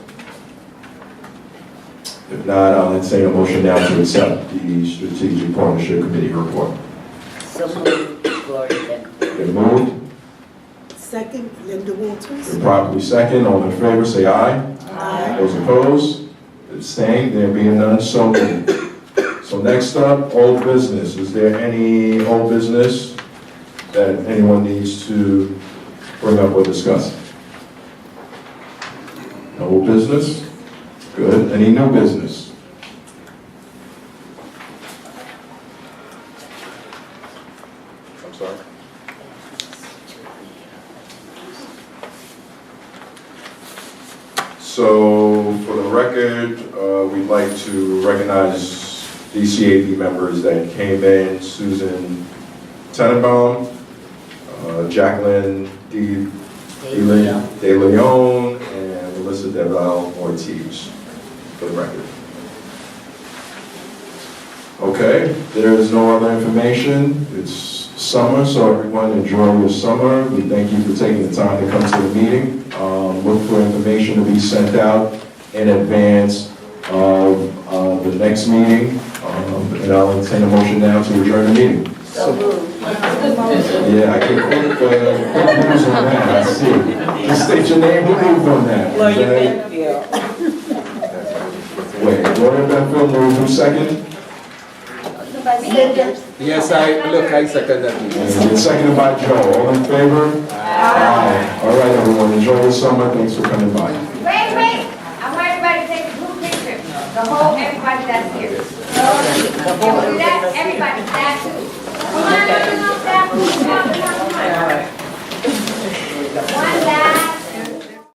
If not, I'll entertain a motion now to accept the strategic partnership committee report. So moved, Gloria. Been moved, Second, Linda Walters. been properly second. All in favor, say aye. Aye. Those opposed, abstained, there being none, so moved. So next up, old business. Is there any old business that anyone needs to bring up or discuss? No old business? Good. Any new business? I'm sorry? So, for the record, we'd like to recognize DCAD members that came in: Susan Tenenbaum, Jacqueline De Leon, and Melissa Deval Ortiz, for the record. Okay, there is no other information. It's summer, so everyone enjoy your summer. We thank you for taking the time to come to the meeting. Look for information to be sent out in advance of the next meeting. And I'll entertain a motion now to adjourn the meeting. So moved. Yeah, I can quick moves on that, I see. Just state your name, who moved on that? Gloria Okay. Benfield. Wait, Gloria Benfield, move who second? Linda. Yes, I second that. And it's seconded by Joe, all in favor? Aye. All right, everyone, enjoy your summer, thanks for coming by. Wait, I want everybody to take a group picture. The whole, everybody that's here. Can we do that? Everybody.